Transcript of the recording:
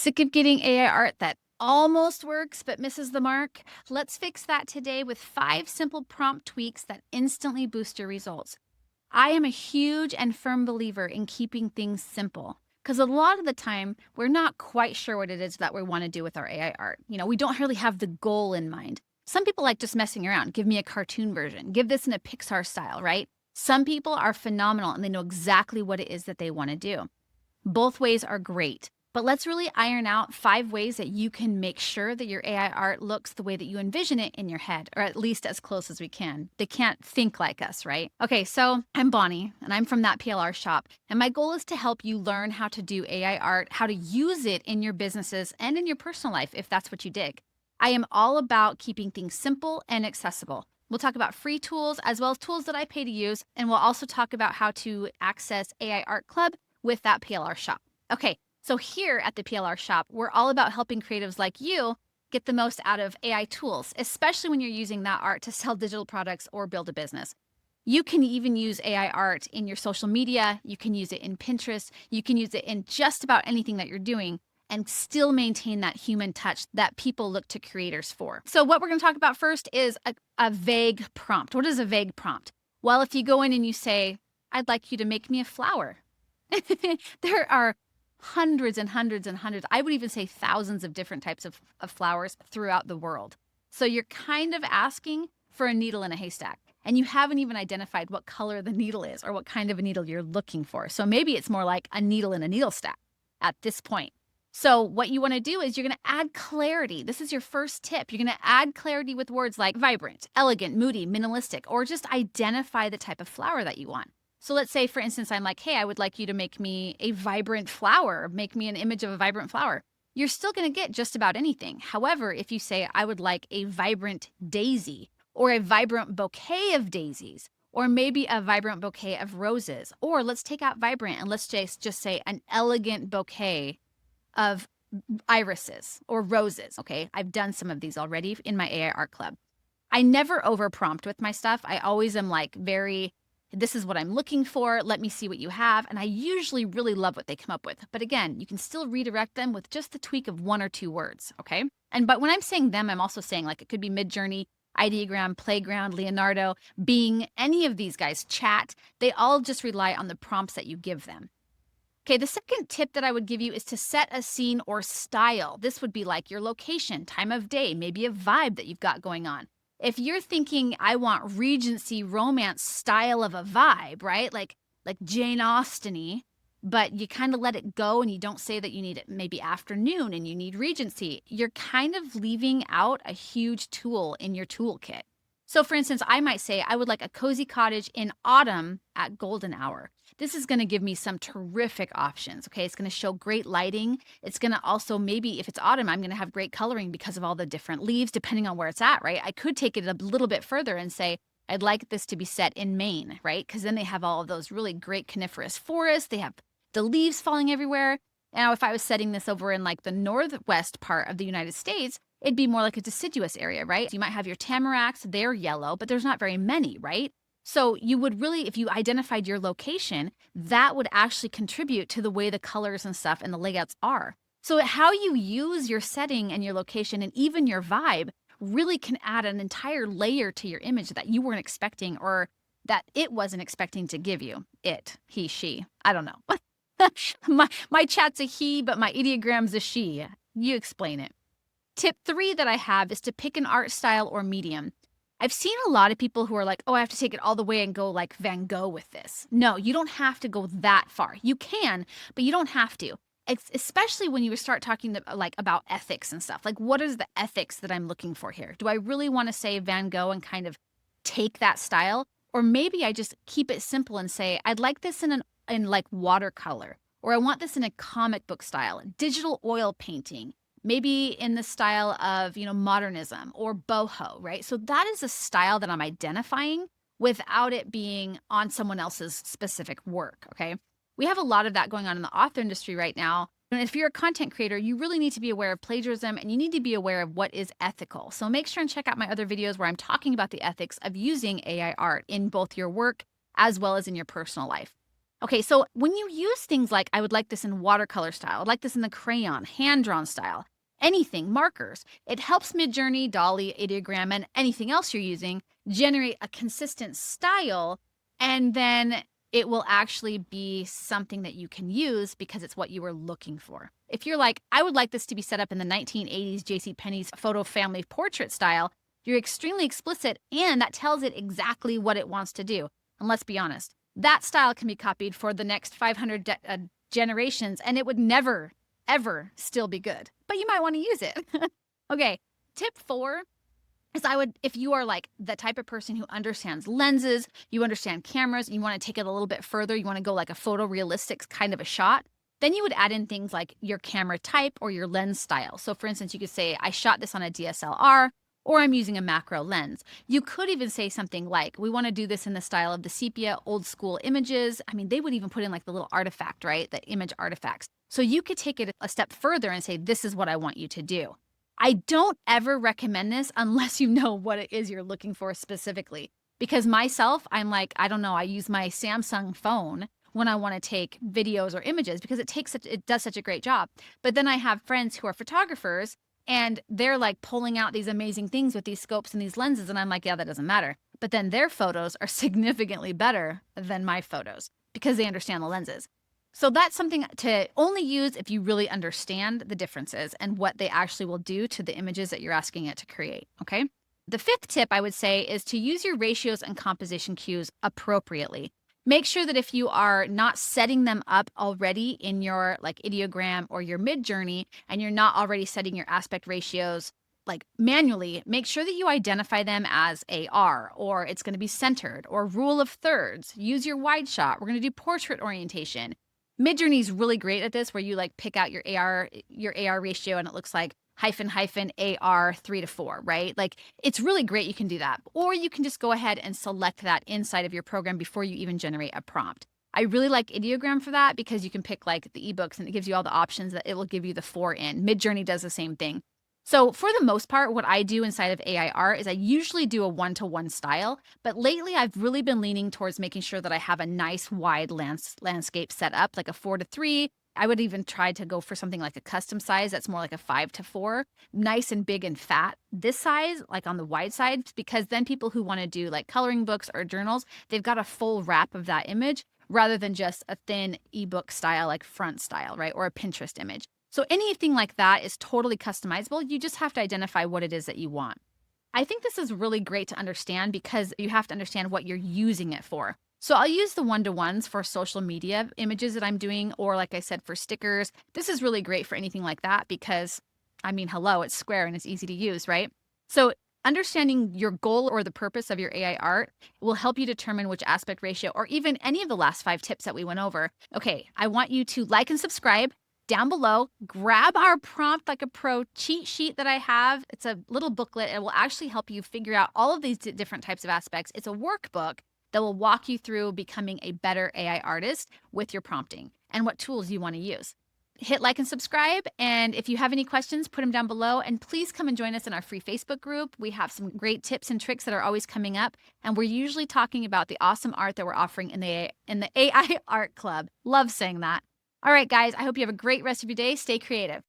Sick of getting AI art that almost works but misses the mark? Let's fix that today with 5 simple prompt tweaks that instantly boost your results. I am a huge and firm believer in keeping things simple because a lot of the time we're not quite sure what it is that we want to do with our AI art. We don't really have the goal in mind. Some people like just messing around. Give me a cartoon version. Give this in a Pixar style, right? Some people are phenomenal and they know exactly what it is that they want to do. Both ways are great, but let's really iron out 5 ways that you can make sure that your AI art looks the way that you envision it in your head, or at least as close as we can. They can't think like us, right? Okay, so I'm Bonnie, and I'm from That PLR Shop, and my goal is to help you learn how to do AI art, how to use it in your businesses and in your personal life, if that's what you dig. I am all about keeping things simple and accessible. We'll talk about free tools as well as tools that I pay to use, and we'll also talk about how to access AI Art Club with That PLR Shop. Okay, so here at the PLR Shop, we're all about helping creatives like you get the most out of AI tools, especially when you're using that art to sell digital products or build a business. You can even use AI art in your social media. You can use it in Pinterest. You can use it in just about anything that you're doing and still maintain that human touch that people look to creators for. So what we're going to talk about first is a vague prompt. What is a vague prompt? Well, if you go in and you say, I'd like you to make me a flower. There are hundreds and hundreds and hundreds, I would even say thousands of different types of flowers throughout the world. So you're kind of asking for a needle in a haystack, and you haven't even identified what color the needle is or what kind of a needle you're looking for. So maybe it's more like a needle in a needle stack at this point. So what you want to do is you're going to add clarity. This is your first tip. You're going to add clarity with words like vibrant, elegant, moody, minimalistic, or just identify the type of flower that you want. So let's say, for instance, I'm like, hey, I would like you to make me a vibrant flower, make me an image of a vibrant flower. You're still going to get just about anything. However, if you say, I would like a vibrant daisy or a vibrant bouquet of daisies, or maybe a vibrant bouquet of roses, or let's take out vibrant and let's just say an elegant bouquet of irises or roses. Okay, I've done some of these already in my AI art club. I never over prompt with my stuff. I always am like this is what I'm looking for. Let me see what you have. And I usually really love what they come up with. But again, you can still redirect them with just the tweak of 1 or 2 words, okay? But when I'm saying them, I'm also saying like it could be Midjourney, Ideogram, Playground, Leonardo, Bing, any of these guys, Chat. They all just rely on the prompts that you give them. Okay, the second tip that I would give you is to set a scene or style. This would be like your location, time of day, maybe a vibe that you've got going on. If you're thinking, I want Regency romance style of a vibe, right? Like Jane Austen-y, but you kind of let it go and you don't say that you need it maybe afternoon and you need Regency, you're kind of leaving out a huge tool in your toolkit. So for instance, I might say, I would like a cozy cottage in autumn at golden hour. This is going to give me some terrific options, okay? It's going to show great lighting. It's going to also, maybe if it's autumn, I'm going to have great coloring because of all the different leaves, depending on where it's at, right? I could take it a little bit further and say, I'd like this to be set in Maine, right? Because then they have all of those really great coniferous forests. They have the leaves falling everywhere. Now, if I was setting this over in like the northwest part of the United States, it'd be more like a deciduous area, right? You might have your tamaracks, they're yellow, but there's not very many, right? So you would really, if you identified your location, that would actually contribute to the way the colors and stuff and the layouts are. So how you use your setting and your location and even your vibe really can add an entire layer to your image that you weren't expecting or that it wasn't expecting to give you. It, he, she, I don't know. my chat's a he, but my ideogram's a she. You explain it. Tip 3 that I have is to pick an art style or medium. I've seen a lot of people who are like, oh, I have to take it all the way and go like Van Gogh with this. No, you don't have to go that far. You can, but you don't have to. Especially when you start talking about ethics and stuff. Like, what is the ethics that I'm looking for here? Do I really want to say Van Gogh and kind of take that style? Or maybe I just keep it simple and say, I'd like this in like watercolor, or I want this in a comic book style, digital oil painting. Maybe in the style of, modernism or boho, right? So that is a style that I'm identifying without it being on someone else's specific work, okay? We have a lot of that going on in the author industry right now. And if you're a content creator, you really need to be aware of plagiarism and you need to be aware of what is ethical. So make sure and check out my other videos where I'm talking about the ethics of using AI art in both your work as well as in your personal life. Okay, so when you use things like, I would like this in watercolor style, I'd like this in the crayon, hand-drawn style, anything, markers, it helps Midjourney, DALL-E, Ideogram, and anything else you're using generate a consistent style, and then it will actually be something that you can use because it's what you were looking for. If you're like, I would like this to be set up in the 1980s JCPenney's photo family portrait style, you're extremely explicit, and that tells it exactly what it wants to do. And let's be honest, that style can be copied for the next 500 generations, and it would never, ever still be good. But you might want to use it. Okay, tip 4 is if you are like the type of person who understands lenses, you understand cameras, and you want to take it a little bit further, you want to go like a photorealistic kind of a shot, then you would add in things like your camera type or your lens style. So for instance, you could say, I shot this on a DSLR, or I'm using a macro lens. You could even say something like, we want to do this in the style of the sepia old school images. I mean, they would even put in like the little artifact, right? The image artifacts. So you could take it a step further and say, this is what I want you to do. I don't ever recommend this unless you know what it is you're looking for specifically. Because myself, I'm like, I don't know, I use my Samsung phone when I want to take videos or images because it does such a great job. But then I have friends who are photographers and they're like pulling out these amazing things with these scopes and these lenses. And I'm like, yeah, that doesn't matter. But then their photos are significantly better than my photos because they understand the lenses. So that's something to only use if you really understand the differences and what they actually will do to the images that you're asking it to create, okay? The 5th tip I would say is to use your ratios and composition cues appropriately. Make sure that if you are not setting them up already in your like Ideogram or your Midjourney, and you're not already setting your aspect ratios like manually, make sure that you identify them as AR, or it's going to be centered, or rule of thirds. Use your wide shot. We're going to do portrait orientation. Midjourney is really great at this, where you like pick out your AR ratio and it looks like hyphen AR 3:4, right? Like it's really great. You can do that. Or you can just go ahead and select that inside of your program before you even generate a prompt. I really like Ideogram for that because you can pick like the ebooks and it gives you all the options that it will give you the 4 in. Midjourney does the same thing. So for the most part, what I do inside of AI art is I usually do a 1-to-1 style, but lately I've really been leaning towards making sure that I have a nice wide landscape set up, like a 4:3. I would even try to go for something like a custom size that's more like a 5:4, nice and big and fat. This size, like on the wide side, because then people who want to do like coloring books or journals, they've got a full wrap of that image rather than just a thin ebook style, like front style, right? Or a Pinterest image. So anything like that is totally customizable. You just have to identify what it is that you want. I think this is really great to understand because you have to understand what you're using it for. So I'll use the 1-to-1s for social media images that I'm doing, or like I said, for stickers. This is really great for anything like that because, I mean, hello, it's square and it's easy to use, right? So understanding your goal or the purpose of your AI art will help you determine which aspect ratio or even any of the last 5 tips that we went over. Okay, I want you to like and subscribe. Down below, grab our Prompt Like a Pro cheat sheet that I have. It's a little booklet. It will actually help you figure out all of these different types of aspects. It's a workbook that will walk you through becoming a better AI artist with your prompting and what tools you want to use. Hit like and subscribe, and if you have any questions, put them down below, and please come and join us in our free Facebook group. We have some great tips and tricks that are always coming up, and we're usually talking about the awesome art that we're offering in the AI Art Club. Love saying that. All right, guys, I hope you have a great rest of your day. Stay creative.